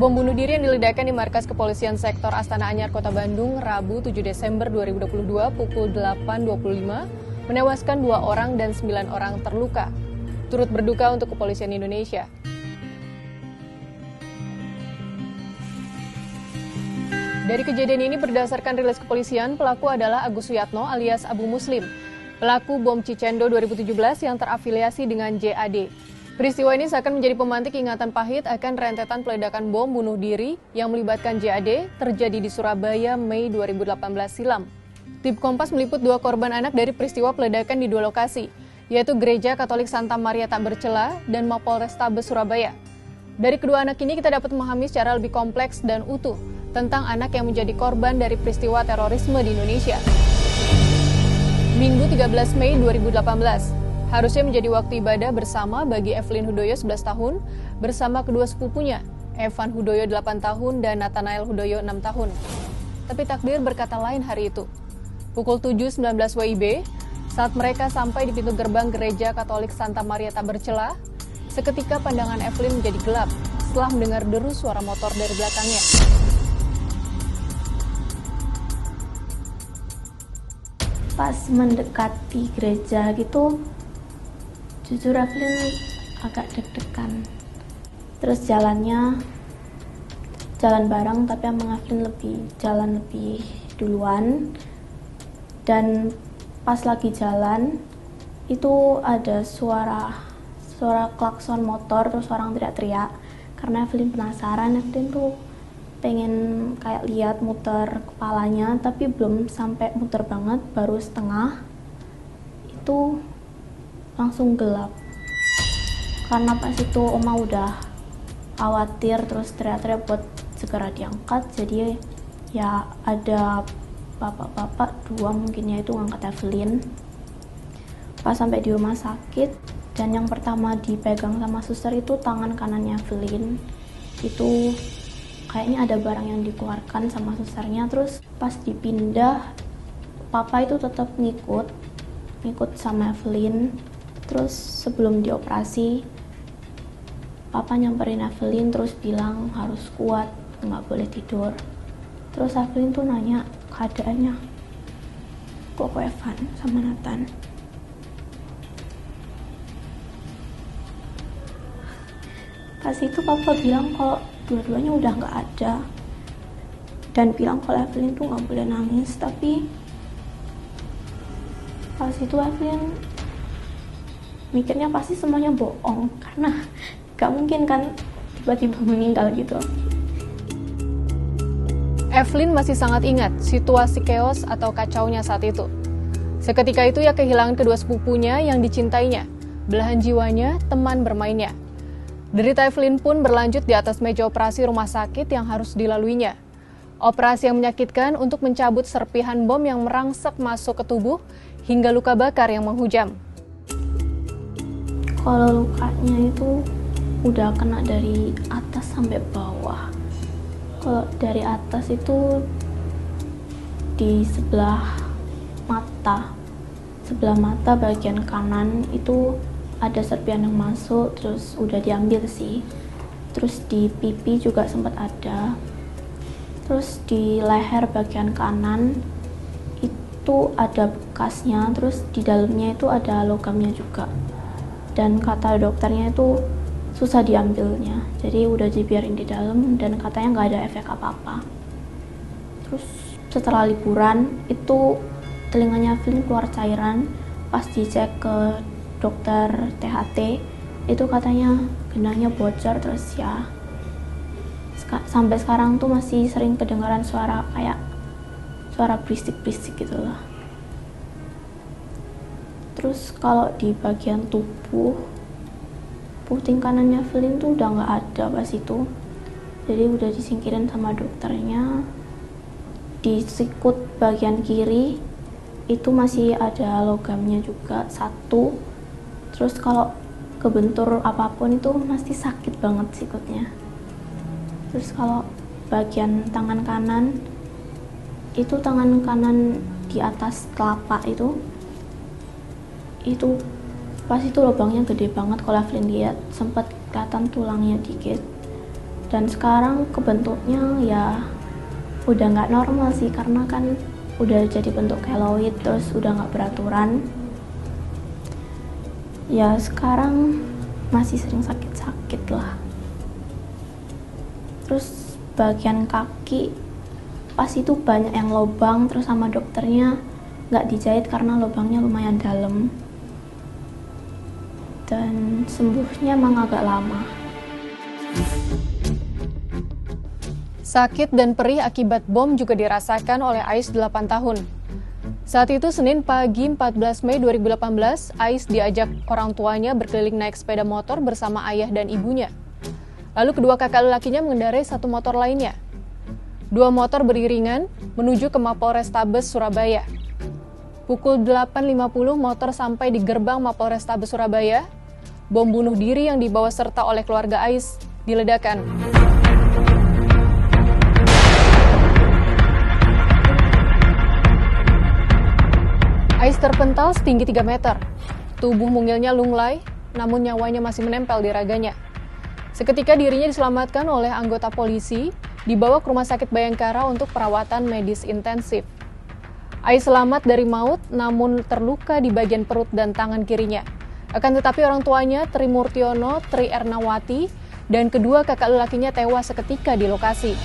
Bom bunuh diri yang diledakkan di markas kepolisian sektor Astana Anyar, Kota Bandung, Rabu 7 Desember 2022 pukul 8.25 menewaskan 2 orang dan 9 orang terluka. Turut berduka untuk kepolisian Indonesia. Dari kejadian ini berdasarkan rilis kepolisian, pelaku adalah Agus Suyatno alias Abu Muslim, pelaku bom Cicendo 2017 yang terafiliasi dengan JAD. Peristiwa ini seakan menjadi pemantik ingatan pahit akan rentetan peledakan bom bunuh diri yang melibatkan JAD terjadi di Surabaya Mei 2018 silam. Tim Kompas meliput 2 korban anak dari peristiwa peledakan di 2 lokasi, yaitu Gereja Katolik Santa Maria Tak Bercela dan Mapolrestabes Surabaya. Dari kedua anak ini kita dapat memahami secara lebih kompleks dan utuh tentang anak yang menjadi korban dari peristiwa terorisme di Indonesia. Minggu 13 Mei 2018. Harusnya menjadi waktu ibadah bersama bagi Evelyn Hudoyo 11 tahun bersama kedua sepupunya, Evan Hudoyo 8 tahun dan Nathanael Hudoyo 6 tahun. Tapi takdir berkata lain hari itu. Pukul 7.19 WIB, saat mereka sampai di pintu gerbang Gereja Katolik Santa Maria Tak Bercela, seketika pandangan Evelyn menjadi gelap setelah mendengar deru suara motor dari belakangnya. Pas mendekati gereja gitu, jujur Evelyn agak deg-degan. Terus jalan bareng, tapi emang Evelyn jalan lebih duluan. Dan pas lagi jalan itu ada suara klakson motor, terus orang teriak-teriak. Karena Evelyn penasaran, Evelyn tuh pengen kayak lihat muter kepalanya, tapi belum sampai muter banget, baru setengah. Itu langsung gelap. Karena pas itu Oma udah khawatir, terus teriak-teriak buat segera diangkat. Jadi ya ada bapak-bapak 2 mungkin ya itu ngangkat Evelyn. Pas sampai di rumah sakit, dan yang pertama dipegang sama suster itu tangan kanannya Evelyn. Itu kayaknya ada barang yang dikeluarkan sama susternya. Terus pas dipindah, papa itu tetap ngikut sama Evelyn. Terus sebelum dioperasi, papa nyamperin Evelyn terus bilang harus kuat, nggak boleh tidur. Terus Evelyn tuh nanya keadaannya, kok Evan sama Nathan. Pas itu papa bilang kalau dua-duanya udah nggak ada, dan bilang kalau Evelyn tuh nggak boleh nangis. Tapi pas itu Evelyn mikirnya pasti semuanya bohong, karena gak mungkin kan tiba-tiba meninggal gitu. Evelyn masih sangat ingat situasi chaos atau kacaunya saat itu. Seketika itu ia kehilangan kedua sepupunya yang dicintainya, belahan jiwanya, teman bermainnya. Derita Evelyn pun berlanjut di atas meja operasi rumah sakit yang harus dilaluinya. Operasi yang menyakitkan untuk mencabut serpihan bom yang merangsek masuk ke tubuh hingga luka bakar yang menghujam. Kalau lukanya itu udah kena dari atas sampai bawah. Kalau dari atas itu di sebelah mata bagian kanan itu ada serpian yang masuk, terus udah diambil sih. Terus di pipi juga sempat ada. Terus di leher bagian kanan itu ada bekasnya, terus di dalamnya itu ada logamnya juga. Dan kata dokternya itu susah diambilnya, jadi udah dibiarin di dalam dan katanya nggak ada efek apa-apa. Terus setelah liburan itu telinganya Evelyn keluar cairan. Pas dicek ke dokter THT itu katanya genangnya bocor. Terus ya sampai sekarang tuh masih sering kedengaran suara kayak suara berisik-berisik gitu lah. Terus kalau di bagian tubuh, puting kanannya Evelyn tuh udah nggak ada pas itu. Jadi udah disingkirin sama dokternya. Di sikut bagian kiri itu masih ada logamnya juga 1. Terus kalau kebentur apapun itu masih sakit banget sikutnya. Terus kalau bagian tangan kanan, itu tangan kanan di atas telapak itu pas itu lubangnya gede banget. Kalau Evelyn lihat sempat kelihatan tulangnya dikit. Dan sekarang kebentuknya ya udah nggak normal sih, karena kan udah jadi bentuk keloid, terus udah nggak beraturan. Ya sekarang masih sering sakit-sakit lah. Terus bagian kaki pas itu banyak yang lubang, terus sama dokternya nggak dijahit karena lubangnya lumayan dalam. Dan sembuhnya emang agak lama. Sakit dan perih akibat bom juga dirasakan oleh Ais 8 tahun. Saat itu Senin pagi 14 Mei 2018, Ais diajak orang tuanya berkeliling naik sepeda motor bersama ayah dan ibunya. Lalu kedua kakak lelakinya mengendarai satu motor lainnya. Dua motor beriringan menuju ke Mapolrestabes Surabaya. Pukul 8.50 motor sampai di gerbang Mapolrestabes Surabaya. Bom bunuh diri yang dibawa serta oleh keluarga Ais diledakkan. Ais terpental setinggi 3 meter. Tubuh mungilnya lunglai, namun nyawanya masih menempel di raganya. Seketika dirinya diselamatkan oleh anggota polisi, dibawa ke Rumah Sakit Bayangkara untuk perawatan medis intensif. Ais selamat dari maut, namun terluka di bagian perut dan tangan kirinya. Akan tetapi orang tuanya, Tri Murtiono, Tri Ernawati, dan kedua kakak lelakinya tewas seketika di lokasi.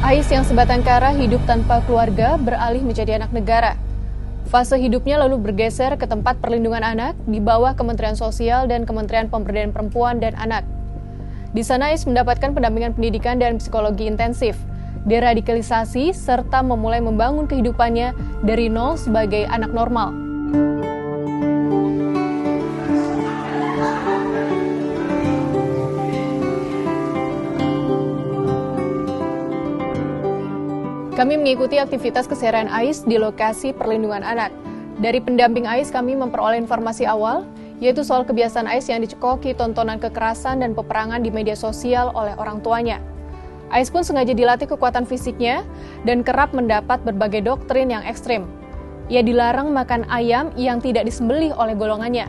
Ais yang sebatang kara hidup tanpa keluarga beralih menjadi anak negara. Fase hidupnya lalu bergeser ke tempat perlindungan anak di bawah Kementerian Sosial dan Kementerian Pemberdayaan Perempuan dan Anak. Di sana Ais mendapatkan pendampingan pendidikan dan psikologi intensif, deradikalisasi, serta memulai membangun kehidupannya dari nol sebagai anak normal. Kami mengikuti aktivitas keseharian Ais di lokasi perlindungan anak. Dari pendamping Ais kami memperoleh informasi awal, yaitu soal kebiasaan Ais yang dicekoki tontonan kekerasan dan peperangan di media sosial oleh orang tuanya. Ais pun sengaja dilatih kekuatan fisiknya dan kerap mendapat berbagai doktrin yang ekstrim. Ia dilarang makan ayam yang tidak disembelih oleh golongannya.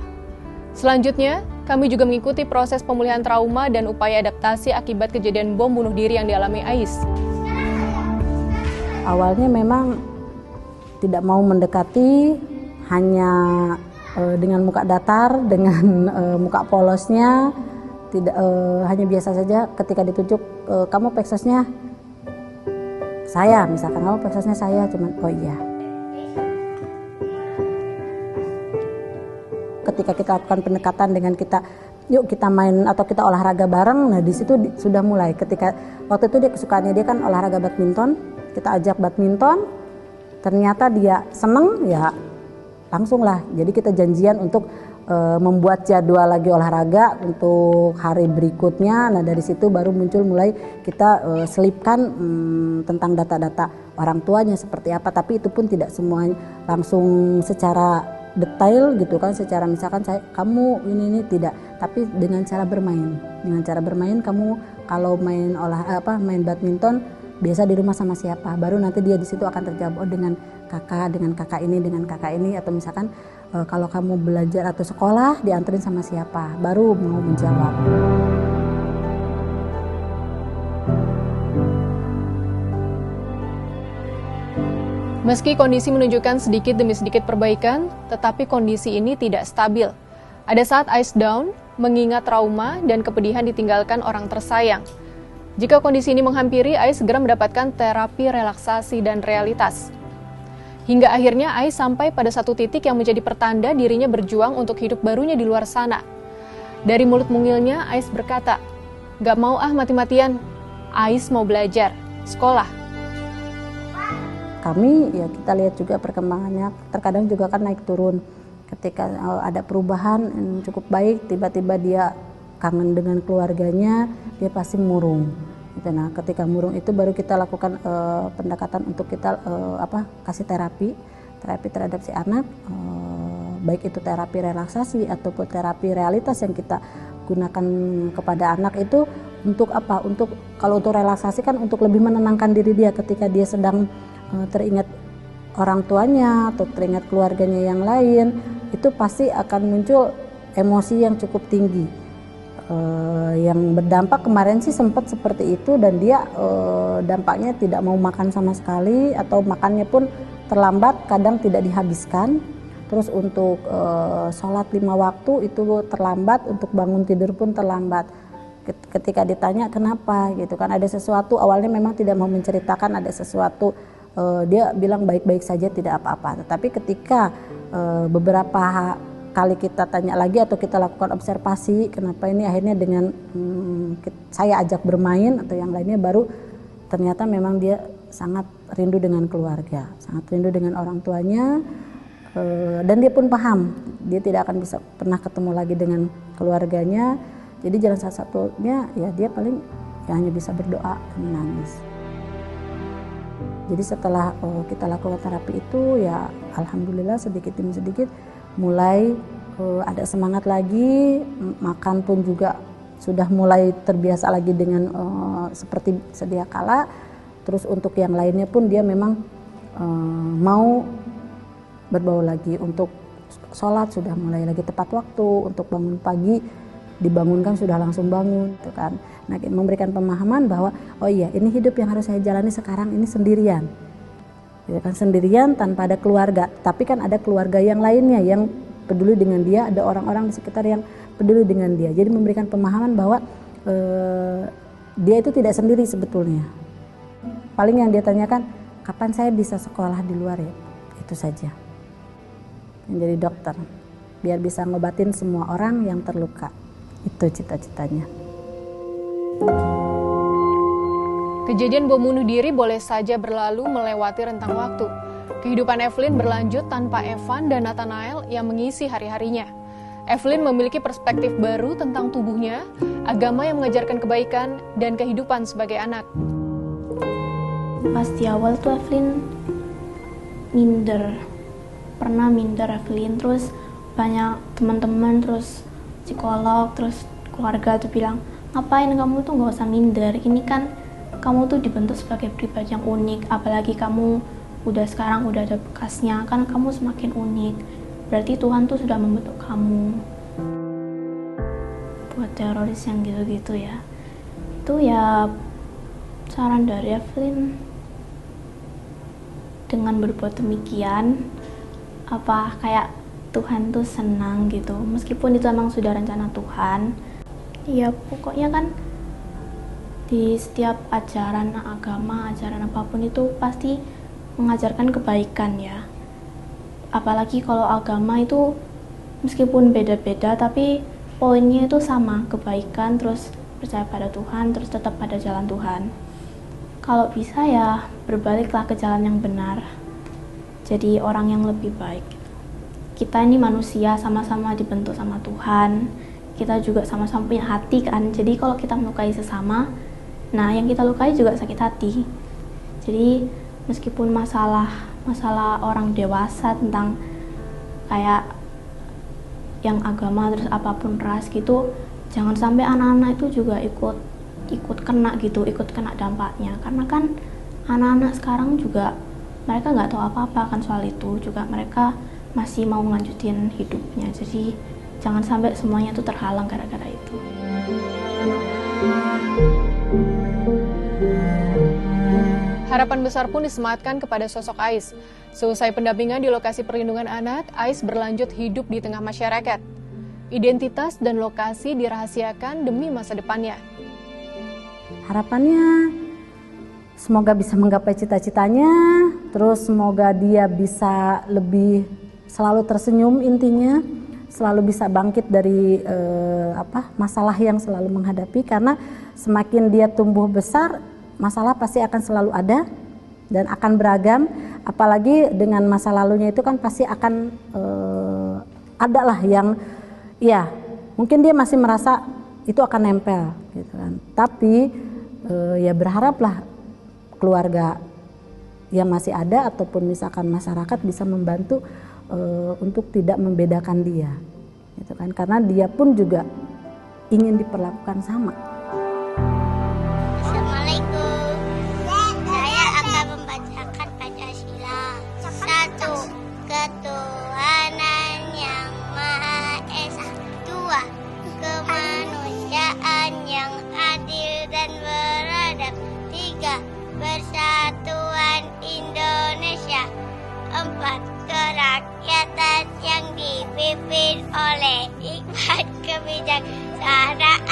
Selanjutnya, kami juga mengikuti proses pemulihan trauma dan upaya adaptasi akibat kejadian bom bunuh diri yang dialami Ais. Awalnya memang tidak mau mendekati, hanya dengan muka datar, dengan muka polosnya, tidak hanya biasa saja. Ketika ditunjuk, kamu peksosnya saya, misalkan kamu peksosnya saya, cuman oh iya. Ketika kita lakukan pendekatan dengan kita, yuk kita main atau kita olahraga bareng, nah di situ sudah mulai. Ketika waktu itu dia kesukaannya dia kan olahraga badminton. Kita ajak badminton, ternyata dia seneng, ya langsung lah. Jadi kita janjian untuk membuat jadwal lagi olahraga untuk hari berikutnya. Nah dari situ baru muncul mulai kita selipkan tentang data-data orang tuanya seperti apa. Tapi itu pun tidak semua langsung secara detail gitu kan. Secara misalkan kamu ini tidak. Tapi dengan cara bermain. Dengan cara bermain kamu kalau main main badminton, biasa di rumah sama siapa, baru nanti dia di situ akan terjawab dengan kakak ini, atau misalkan kalau kamu belajar atau sekolah dianterin sama siapa, baru mau menjawab. Meski kondisi menunjukkan sedikit demi sedikit perbaikan, tetapi kondisi ini tidak stabil. Ada saat Ais down, mengingat trauma dan kepedihan ditinggalkan orang tersayang. Jika kondisi ini menghampiri, Ais segera mendapatkan terapi relaksasi dan realitas. Hingga akhirnya Ais sampai pada satu titik yang menjadi pertanda dirinya berjuang untuk hidup barunya di luar sana. Dari mulut mungilnya, Ais berkata, "Gak mau mati-matian, Ais mau belajar, sekolah." Kami ya kita lihat juga perkembangannya, terkadang juga kan naik turun. Ketika ada perubahan cukup baik, tiba-tiba dia kangen dengan keluarganya, dia pasti murung. Nah, ketika murung itu baru kita lakukan pendekatan untuk kita kasih terapi terhadap si anak, baik itu terapi relaksasi ataupun terapi realitas yang kita gunakan kepada anak itu untuk apa? Untuk kalau untuk relaksasi kan untuk lebih menenangkan diri dia ketika dia sedang teringat orang tuanya atau teringat keluarganya yang lain, itu pasti akan muncul emosi yang cukup tinggi. Yang berdampak kemarin sih sempat seperti itu, dan dia dampaknya tidak mau makan sama sekali, atau makannya pun terlambat, kadang tidak dihabiskan. Terus untuk sholat 5 waktu itu terlambat, untuk bangun tidur pun terlambat. Ketika ditanya kenapa gitu kan, ada sesuatu, awalnya memang tidak mau menceritakan ada sesuatu, dia bilang baik-baik saja, tidak apa-apa. Tetapi ketika beberapa kali kita tanya lagi atau kita lakukan observasi, kenapa ini, akhirnya dengan saya ajak bermain atau yang lainnya, baru ternyata memang dia sangat rindu dengan keluarga, sangat rindu dengan orang tuanya, dan dia pun paham dia tidak akan bisa pernah ketemu lagi dengan keluarganya. Jadi jalan satu-satunya ya dia paling ya hanya bisa berdoa dan menangis. Jadi setelah kita lakukan terapi itu, ya alhamdulillah sedikit demi sedikit mulai ada semangat lagi, makan pun juga sudah mulai terbiasa lagi dengan seperti sedia kala. Terus untuk yang lainnya pun dia memang mau berbaur lagi, untuk sholat sudah mulai lagi tepat waktu, untuk bangun pagi dibangunkan sudah langsung bangun, gitu kan. Nah, memberikan pemahaman bahwa oh iya, ini hidup yang harus saya jalani sekarang ini sendirian, ya kan, sendirian tanpa ada keluarga. Tapi kan ada keluarga yang lainnya yang peduli dengan dia, ada orang-orang di sekitar yang peduli dengan dia. Jadi memberikan pemahaman bahwa dia itu tidak sendiri sebetulnya. Paling yang dia tanyakan, kapan saya bisa sekolah di luar ya, itu saja. Menjadi dokter, biar bisa ngobatin semua orang yang terluka. Itu cita-citanya. Kejadian bom bunuh diri boleh saja berlalu melewati rentang waktu. Kehidupan Evelyn berlanjut tanpa Evan dan Nathanael yang mengisi hari-harinya. Evelyn memiliki perspektif baru tentang tubuhnya, agama yang mengajarkan kebaikan, dan kehidupan sebagai anak. Pas di awal tuh Evelyn pernah minder Evelyn, terus banyak teman-teman, terus psikolog, terus keluarga tuh bilang, ngapain kamu tuh nggak usah minder, ini kan kamu tuh dibentuk sebagai pribadi yang unik, apalagi kamu sekarang udah ada bekasnya, kan kamu semakin unik, berarti Tuhan tuh sudah membentuk kamu. Buat teroris yang gitu-gitu ya, itu ya saran dari Evelyn, dengan berbuat demikian kayak Tuhan tuh senang gitu, meskipun itu emang sudah rencana Tuhan. Ya pokoknya kan di setiap ajaran agama, ajaran apapun itu pasti mengajarkan kebaikan ya. Apalagi kalau agama itu meskipun beda-beda tapi poinnya itu sama, kebaikan, terus percaya pada Tuhan, terus tetap pada jalan Tuhan. Kalau bisa ya berbaliklah ke jalan yang benar, jadi orang yang lebih baik. Kita ini manusia, sama-sama dibentuk sama Tuhan, kita juga sama-sama punya hati kan, jadi kalau kita melukai sesama, nah yang kita lukai juga sakit hati. Jadi meskipun masalah orang dewasa tentang kayak yang agama terus apapun ras gitu, jangan sampai anak-anak itu juga ikut kena gitu, ikut kena dampaknya. Karena kan anak-anak sekarang juga mereka nggak tahu apa-apa kan soal itu, juga mereka masih mau ngelanjutin hidupnya. Jadi jangan sampai semuanya itu terhalang gara-gara itu. Harapan besar pun disematkan kepada sosok Ais. Seusai pendampingan di lokasi perlindungan anak, Ais berlanjut hidup di tengah masyarakat. Identitas dan lokasi dirahasiakan demi masa depannya. Harapannya semoga bisa menggapai cita-citanya, terus semoga dia bisa lebih selalu tersenyum, intinya selalu bisa bangkit dari masalah yang selalu menghadapi, karena semakin dia tumbuh besar, masalah pasti akan selalu ada dan akan beragam, apalagi dengan masa lalunya itu kan pasti akan ada lah yang ya mungkin dia masih merasa itu akan nempel gitu kan, tapi ya berharaplah keluarga yang masih ada ataupun misalkan masyarakat bisa membantu untuk tidak membedakan dia gitu kan, karena dia pun juga ingin diperlakukan sama. Assalamualaikum. Saya akan membacakan Pancasila. 1. Ketuhanan yang Maha Esa. 2. Kemanusiaan. Persatuan Indonesia. 4. Kerakyatan yang dipimpin oleh hikmat kebijaksanaan